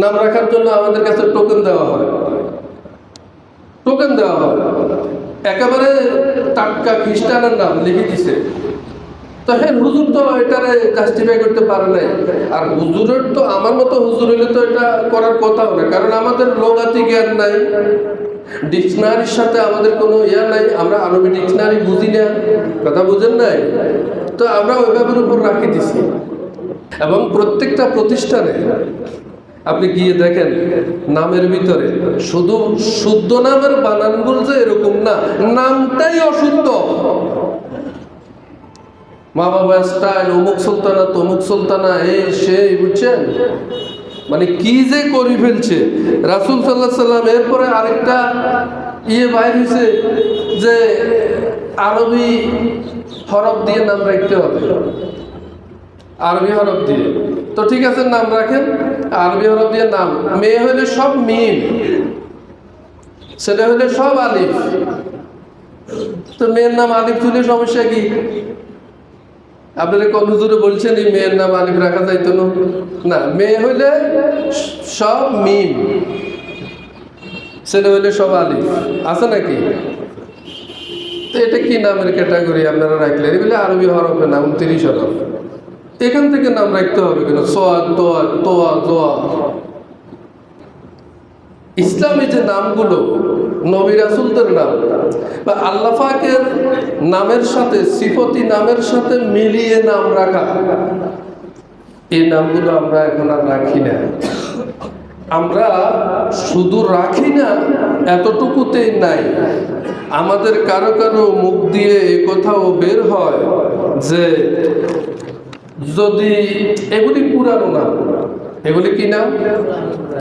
নাম রাখার জন্য আমাদের কাছে টোকেন দেওয়া হয়, টোকেন দেওয়া হয়। একেবারে টাটকা খ্রিস্টানের নাম লিখে দিছে। তো হ্যাঁ, হুজুর তো এটারে জাস্টিফাই করতে পারে নাই। আর হুজুরের তো, আমার মতো হুজুর হইলে তো এটা করার কথাও না, কারণ আমাদের লোগাতি জ্ঞান নাই, ডিকশনারির সাথে আমাদের কোনো ইয়া নাই, আমরা আরবি ডিকশনারি বুঝি না, কথা বুঝেন নাই। তো আমরা ওইভাবের উপর রাখি দিছি। এবং প্রত্যেকটা প্রতিষ্ঠানে আপনি গিয়ে দেখেন, নামের ভিতরে শুধু শুদ্ধ নামের বানান বলছে এরকম না, নামটাই অশুদ্ধ। মা বাবা স্টাইল, অমুক সুলতানা তমুক সুলতানা, এই সেই, বুঝছেন? মানে কি যে করি ফেলছে রাসূল সাল্লাল্লাহু আলাইহি সাল্লাম। এরপরে আরেকটা বাইর হয়েছে যে আরবি হরফ দিয়ে নাম রাখতে হবে, আরবি হরফ দিয়ে। তো ঠিক আছে, নাম রাখেন আরবি হরফ দিয়ে নাম। মেয়ে হইলে সব মিম, ছেলে হইলে সব আলিফ। তো মেয়ের নাম আলিফ তুলে সমস্যা কি? আপনারা কোন হুজুরে বলছেন এই মেয়ের নাম আলিফ রাখা যাইতো না? মেয়ে হইলে সব মিম, ছেলে হইলে সব আলিফ, আছে নাকি? তো এটা কি নামের ক্যাটাগরি আপনারা রাখলেন? এগুলো আরবি হরফের নাম, 29 হরফ। এখান থেকে নাম রাখতে হবে কেন? সোয়া, তোয়া, তোয়া, দোয়া। ইসলামী যে নামগুলো নবী রাসূলদের নাম বা আল্লাহ পাকের নামের সাথে, সিফতি নামের সাথে মিলিয়ে নাম রাখা, এই নামগুলো আমরা এখন আর রাখি না। আমরা শুধু রাখি না, এতটুকুতেই নাই, আমাদের কারো কারো মুখ দিয়ে এ কথাও বের হয় যে যদি এগুলি পুরানো নাম, এগুলি কি নাম,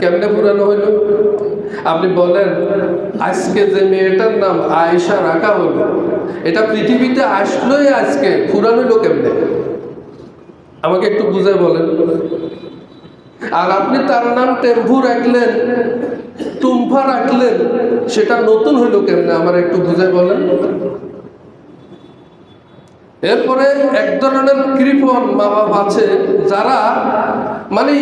কেমনে পুরানো হইল? আপনি বলেন, আজকে যে মেয়েটার নাম আয়েশা রাখা হলো, এটা পৃথিবীতে আসলোই আজকে, পুরানো হইল কেমনে? আমাকে একটু বুঝায় বলেন। আর আপনি তার নাম টেম্পু রাখলেন, টুম্পা রাখলেন, সেটা নতুন হইল কেমনে? আমার একটু বুঝায় বলেন। এরপরে এক ধরনের কৃপণ মা বাপ আছে যারা মানে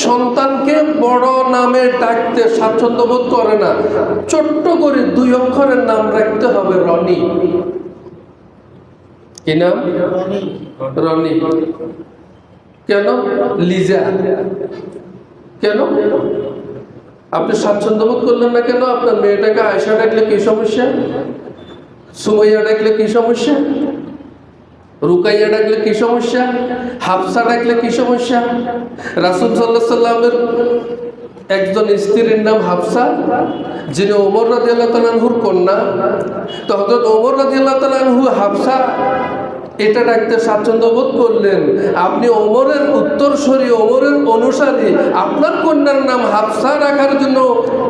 সন্তানকে বড় নামে ডাকতে স্বাচ্ছন্দ্য বোধ করে না, ছোট্ট করে 2 অক্ষরের নাম রাখতে হবে, রনি। কি নাম? রনি। কেন? লিজা। কেন? আপনি স্বাচ্ছন্দ্য বোধ করলেন না কেন? আপনার মেয়েটাকে আয়েশা ডাকলে কি সমস্যা? সুমাইয়া ডাকলে কি সমস্যা? রুকাইয়া ডাকলে কি সমস্যা? হাফসা ডাকলে কি সমস্যা? রাসূল সাল্লাল্লাহু আলাইহি সাল্লামের একজন স্ত্রীর নাম হাফসা, যিনি ওমর রাদিয়াল্লাহু তাআলা আনহুর কন্যা। তো হযরত ওমর রাদিয়াল্লাহু তাআলা আনহু হাফসা এটা ডাকতে স্বাচ্ছন্দ্য বোধ করলেন। আপনি ওমরের উত্তরসূরি, ওমরের অনুসারী, আপনার কন্যার নাম হাফসা রাখার জন্য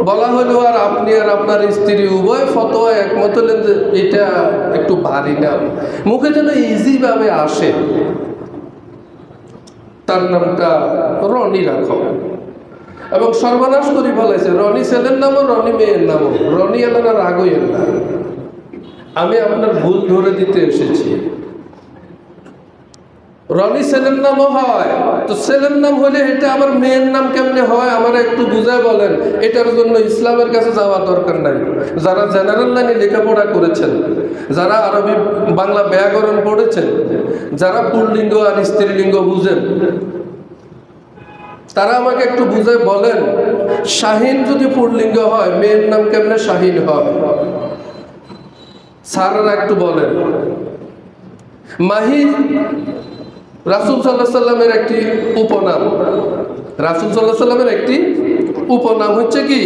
বলা হলো, আর আপনি আর আপনার স্ত্রী উভয় ফতোয়া একমত হলেন যে এটা একটু ভারী নাম, মুখে যেন ইজি ভাবে আসে, তার নামটা রনি রাখো। এবং সর্বনাশ করে ফেলাইছে, রনি ছেলের নামও, রনি মেয়ের নামও। রনি এলাকা রাগই না, আমি আপনার ভুল ধরে দিতে এসেছি। রনি ছেলের নামও হয়, তো ছেলের নাম হলে এটা আবার মেয়ের নাম কেমনে হয়? আমার একটু বুঝায় বলেন। এটার জন্য ইসলামের কাছে যাওয়ার দরকার নাই। যারা জেনারেল লাইনে লেখাপড়া করেছেন, যারা আরবি বাংলা ব্যাকরণ পড়েছেন, যারা পুল্লিঙ্গ আর স্ত্রীলিঙ্গ বুঝেন, তারা আমাকে একটু বুঝায় বলেন, শাহিন যদি পুল্লিঙ্গ হয়, মেয়ের নাম কেমনে শাহিন হয়? স্যাররা একটু বলেন। মাহি রাসূল সাল্লাল্লাহু আলাইহি সাল্লামের একটি উপনাম। রাসূল সাল্লাল্লাহু আলাইহি সাল্লামের একটি উপনাম হচ্ছে কি?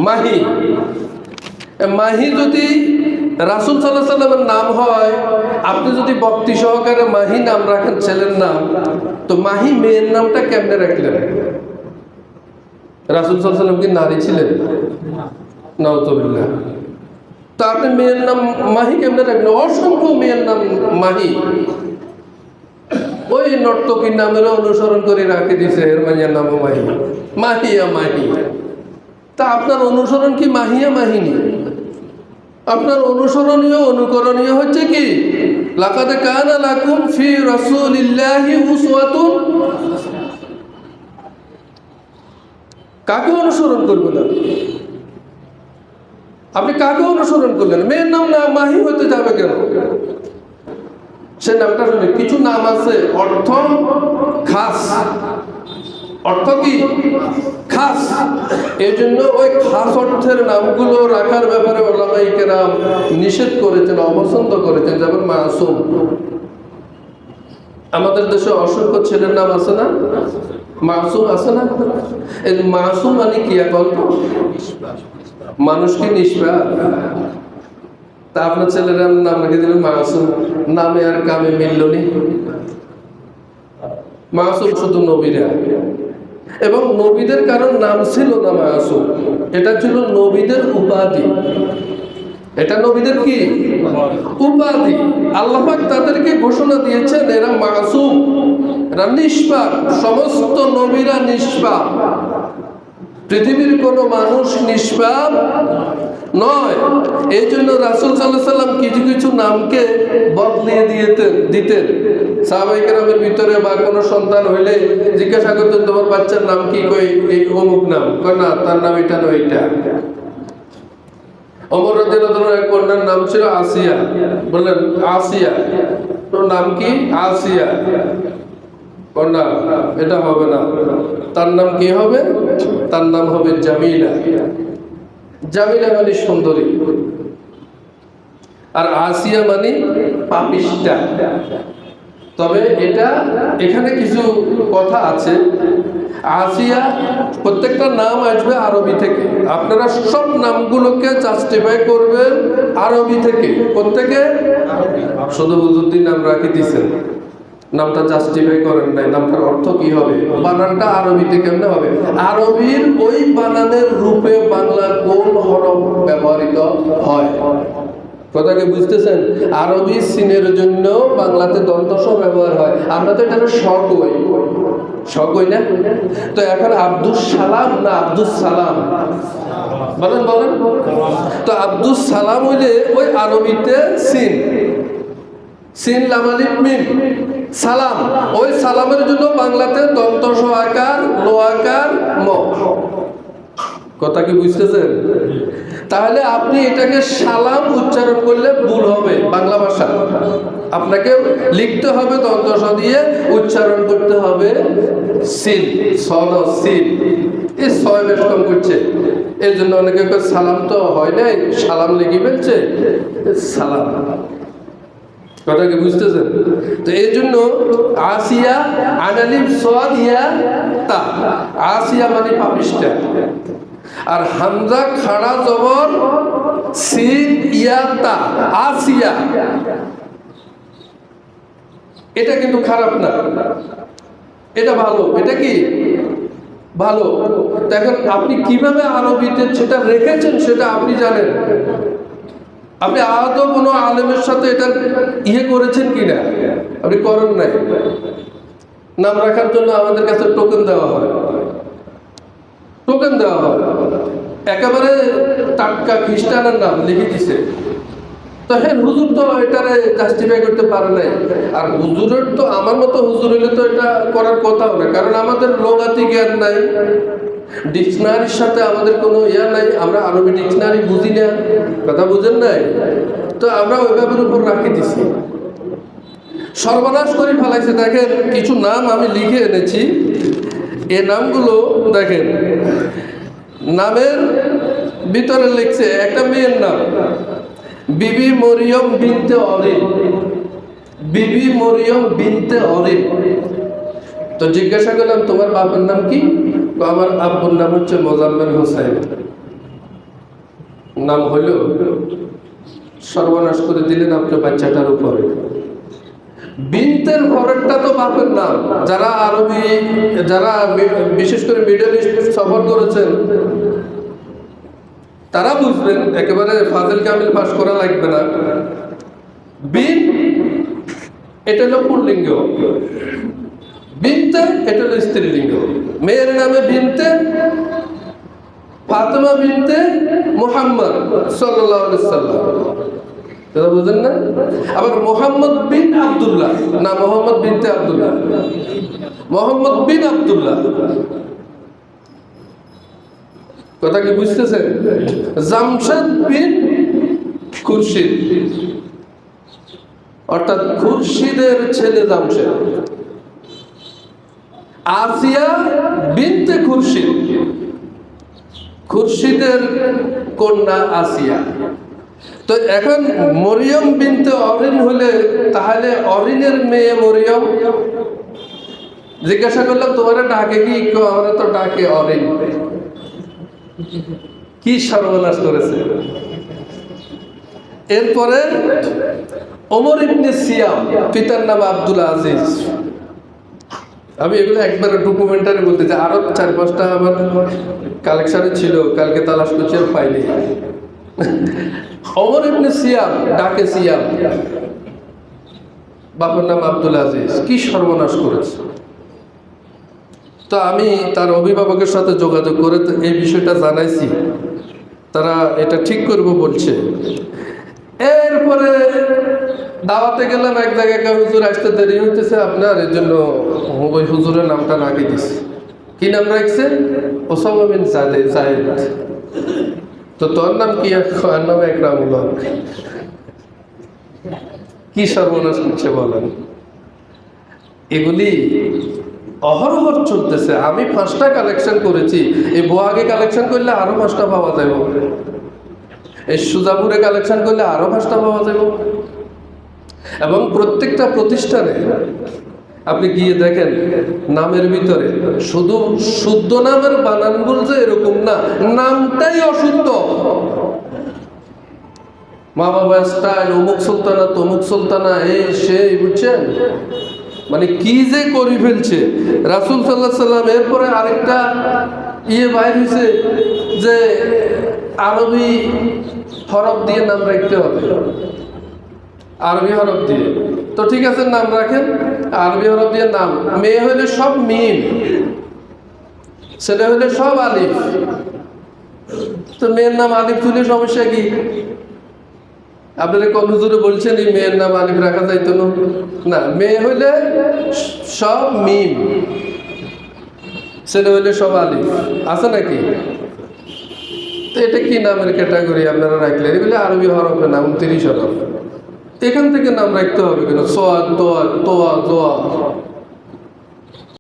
মাহি। মাহি যদি রাসূল সাল্লাল্লাহু আলাইহি সাল্লামের নাম হয়, আপনি যদি ভক্তি সহকারে মাহি নাম রাখেন ছেলের নাম, তো মাহি মেয়ের নামটা কেমনে রাখলেন? রাসূল সাল্লাল্লাহু আলাইহি সাল্লাম কি নারী ছিলেন? নাউযুবিল্লাহ। তো আপনি মেয়ের নাম মাহি কেমনে রাখলেন? অসংখ্য মেয়ের নাম মাহি, ওই নর্তকীর নামের অনুসরণ করে রাখে দিছে, এর মাইয়ার নাম মাহি, মাহিয়া মাহি। তা আপনার অনুসরণ কি মাহিয়া মাহিনী? আপনার অনুসরণীয়, অনুকরণীয় হচ্ছে কি? লাকাদ কানা লাকুম ফি রাসূলিল্লাহি উসওয়াতুন। কাকে অনুসরণ করবেন? আপনি কাকে অনুসরণ করলেন? মেয়ের নাম না মাহি হতে যাবে কেন? সে নামটা শুনে কিছু নাম আছে অর্থ খাস, অর্থ কি খাস, এই জন্য ওই খাস অর্থের নামগুলো রাখার ব্যাপারে ওলামায়ে কেরাম নিষেধ করেছেন, অপছন্দ করেছেন। যেমন মাসুম, আমাদের দেশে অসংখ্য ছেলের নাম আছে না, মাসুম আছে না? এই মাসুম মানে কি? এখন মানুষকে নিষ্পাপ। তা আপনার ছেলের নাম রেখে দিলেন মাসুম, নামে আর কামে মিলল নি। মাসুম শুধু নবীরা, এবং নবীদের কারণ নাম ছিল না মাসুম, এটা ছিল নবীদের উপাধি। এটা নবীদের কি উপাধি? আল্লাহ পাক তাদেরকে ঘোষণা দিয়েছেন এরা মাসুম, এরা নিষ্পাপ। সমস্ত নবীরা নিষ্পাপ, পৃথিবীর কোনো মানুষ নিষ্পাপ নয়। এই জন্য রাসূল সাল্লাল্লাহু আলাইহি সাল্লাম কিছু কিছু নামকে বদলিয়ে দিতেন। সাহাবায়ে কেরামের ভিতরে বা কোনো সন্তান হইলে জিজ্ঞাসা করতেন তোমার বাচ্চার নাম কি? কই এই অমুক নাম। কই না, তার নাম এটা নয় এটা। ওমর রাদিয়াল্লাহু আনহু এক কন্যার নাম ছিল আসিয়া, বললেন আসিয়া, তোর নাম কি? আসিয়া। কন্যা এটা হবে না, তার নাম কি হবে? তার নাম হবে জামিলা। জামিলা মানে সুন্দরী, আর আসিয়া মানে পাপিষ্টা। তবে এখানে কিছু কথা আছে। আসিয়া প্রত্যেকটা নাম আসবে আরবি থেকে। আপনারা সব নামগুলোকে জাস্টিফাই করবেন আরবি থেকে। প্রত্যেকে শুধু হুজুরদ্দিন নাম রাখি দিচ্ছেন, নামটা জাস্টিফাই করেন নাই। নামটার অর্থ কি হবে? বানানটা আরবিতে কেমনে হবে? আরবির ওই বানানের রূপে বাংলা কোন হরফ ব্যবহৃত হয়? কথাকে বুঝতেছেন? আরবি সিনের জন্য বাংলাতে দন্তস ব্যবহার হয়। আমরা তো এটা শকই না। তো এখন আব্দুস সালাম না আব্দুস সালাম? বলেন। তো আব্দুস সালাম হইলে ওই আরবিতে সিন লাম আলিফ মিম সালাম, ওই সালামের জন্য বাংলাতে দন্তস আকার লো আকার ম। কথা কি বুঝতেছেন? তাহলে আপনি এটাকে সালাম উচ্চারণ করলে ভুল হবে বাংলা ভাষা। আপনাকে লিখতে হবে দন্তস দিয়ে, উচ্চারণ করতে হবে সিন, সিন। এই ছয় বেশ কম করছে, এই জন্য অনেকে সালাম তো হয় নাই, সালাম লিখে ফেলছে সালাম। কথা কি বুঝতেছেন? তো এই জন্য আসিয়া আনালিফ সাদ ইয়া তা, আসিয়া মানে পাপিষ্টা। আর হামজা খাড়া জবর সিন ইয়া তা, আসিয়া। এটা কিন্তু খারাপ না, এটা ভালো। এটা কি ভালো? দেখেন আপনি কিভাবে আরবিতে সেটা রেখেছেন সেটা আপনি জানেন। আপনি আদৌ কোনো আলেমের সাথে এটা করেছেন কিনা? আপনি করেন নাই। নাম রাখার জন্য আমাদের কাছে টোকেন দেওয়া হয়। একেবারে টাটকা খ্রিস্টানের নাম লিখে দিছে। তো হ্যাঁ, হুজুর তো এটারে জাস্টিফাই করতে পারে নাই। আর হুজুরের তো, আমার মতো হুজুর হইলে তো এটা করার কথাও না, কারণ আমাদের লোগাতি জ্ঞান নাই, ডিকশনারির সাথে আমাদের কোনো নাই। আমরা আরবি ডিকশনারি বুঝি না, কথা বুঝেন নাই? তো আমরা ওই ব্যাপারের উপর রাখি দিছি। সর্বনাশ করে ফেলাইছে। দেখেন কিছু নাম আমি লিখে এনেছি, এই নামগুলো দেখেন। নামের ভিতরে লিখছে একটা মেয়ের নাম বিবি মরিয়ম বিনতে অরিব। বিবি মরিয়ম বিনতে অরিব। তো জিজ্ঞাসা করলাম তোমার বাবার নাম কি? আমার আব্বুর নাম হচ্ছে মোজাম্মেল হোসেন। নাম হইল, সর্বনাশ করে দিলেন আপনার বাচ্চাটার উপরে। বিনতের পরেরটা তো বাপের নাম। যারা আরবি, যারা বিশেষ করে মিডল ইস্ট সফর করেছেন তারা বুঝবেন, একেবারে ফাজিল কামিল পাস করা লাগবে না। বিন এটা হলো পুল্লিঙ্গ, বিনতে এটা হলো স্ত্রীলিঙ্গ। মেয়ের নামে বিনতে ফাতেমা বিনতে মুহাম্মদ সাল্লাল্লাহু আলাইহি সাল্লাম, কথা বুঝেন না? আবার মোহাম্মদ বিন আব্দুল্লাহ না, মোহাম্মদ বিনতে আব্দুল্লাহ, মোহাম্মদ বিন আব্দুল্লাহ। কথা কি বুঝতেছেন? জামশেদ বিন খুরশিদ, অর্থাৎ খুরশিদের ছেলে জামশেদ। আসিয়া বিনতে খুরশিদ, খুরশিদের কন্যা আসিয়া। তো এখন মরিয়ম বিনতে অরিন হলে তাহলে অরিনের মেয়ে মরিয়ম। জিজ্ঞাসা করলাম তোমার ডাকে কি? আমরা তো ডাকে অরিন। কি সর্বনাশ করেছে! এরপরে ওমর ইবনে সিয়াম, পিতার নাম আব্দুল আজিজ। আমি এগুলো একবারে ডকুমেন্টারি বলতে চাই, আরো 4-5টা আমার কালেকশনে ছিল, কালকে তালাশ করছি আর পাইনি। ওমর ইবনে সিয়াম, ডাকে সিয়াম, বাবার নাম আব্দুল আজিজ। কি সর্বনাশ করেছে! তো আমি তার অভিভাবকের সাথে যোগাযোগ করে এই বিষয়টা জানাইছি, তারা এটা ঠিক করবো বলছে। এরপরে দাওয়াতে গেলাম এক জায়গায়, হুজুর আসতে দেরি হইতেছে আপনার, এর জন্য ওই হুজুরের নামটা নাকি দিছে। কি নাম রাখছে? Osama bin Zayed. তো তোর নাম কি? নাম একরামুল্লাহ। কি সর্বনাশ করছে বলেন! এগুলি অহরহ চলতেছে। আমি 5টা কালেকশন করেছি, এই বোয়াগে কালেকশন করলে আরো 5টা পাওয়া যাবে, এই সুজাপুরে কালেকশন করলে আরো 5টা পাওয়া যাবে। এবং প্রত্যেকটা প্রতিষ্ঠানে আপনি গিয়ে দেখেন, নামের ভিতরে শুধু শুদ্ধ নামের বানান বলছে এরকম না, নামটাই অশুদ্ধ। মা বাবা স্টাইল, অমুক সুলতানা তমুক সুলতানা, এই সেই, বুঝছেন? মানে কি যে করি ফেলছে রাসূল সাল্লাল্লাহু আলাইহি সাল্লাম। এরপরে আরেকটা বাইর হয়েছে যে আরবি হরফ দিয়ে নাম রাখতে হবে, আরবি হরফ দিয়ে। তো ঠিক আছে, নাম রাখেন আরবি হরফ দিয়ে নাম। মেয়ে হইলে সব মিম, ছেলে হইলে সব আলিফ। তো মেয়ের নাম আলিফ তুলে সমস্যা কি? আপনারা কোন হুজুরে বলছেন এই মেয়ের নাম আলিফ রাখা যাইতো না? মেয়ে হইলে সব মিম, ছেলে হইলে সব আলিফ, আছে নাকি? তো এটা কি নামের ক্যাটাগরি আপনারা রাখলেন? এগুলো আরবি হরফে নাম, 29 হরফ। এখান থেকে নাম রাখতে হবে কেন? সোয়া, তোয়া, তোয়া, দোয়া।